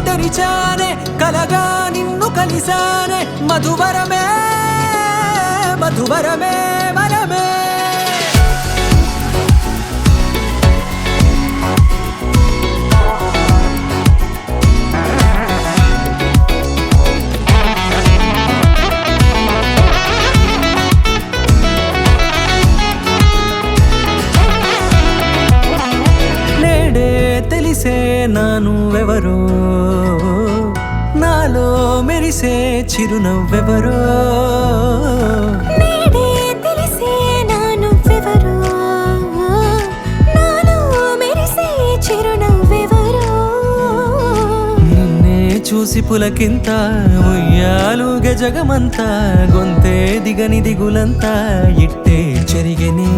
తెరిచానే కలగా నిన్ను కలిసానే మధువరమే మధువరమే వరమే తెలిసే నానువెవరో నాలో మెరిసే చిరునవ్వెవరో నేడే తెలిసే నానువెవరో నాలో మెరిసే చిరునవ్వెవరో నిన్నే చూసి పులకింత ఉయ్యాలుగే జగమంతా గొంతే దిగని దిగులంతా ఇట్టే చెరిగెనే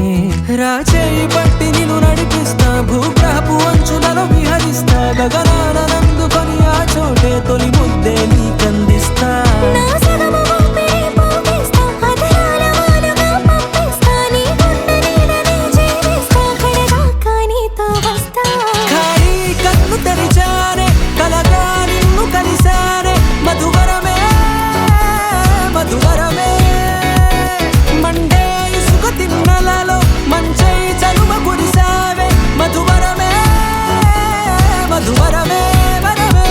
రాచేయి పట్టి నిన్ను నడిపిస్తా భూగ్రహపు అంచులలో విహరిస్తా గగనాన నందుకొని ఆ చోటే తొలి ముద్దే నీకందిస్తా నా సగము ఊపిరి పోగేస్తా అదరాల వాలుగా పంపిస్తా నీ గుండె నీడనే చేరేస్తా కడదాకా నీతో వస్తా ఖాళీ కన్ను తెరిచానే కలగా నిన్ను కలిసానే మధువరమే మధువరమే మండే ఇసుక తిన్నలలో మంచై చలువ కురిసావే మధువరమే మధువరమే వరమే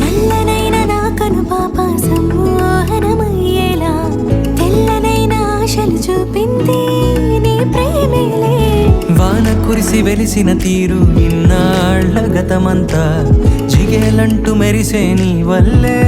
నల్లనైన నా కనుపాప సమ్మోహనమయ్యేలా తెల్లనైన ఆశలు చూపింది నీ ప్రేమేలే వాన కురిసి వెలిసిన తీరు ఇన్నాళ్ల గతమంతా జిగేలంటూ మెరిసే నీ వల్లే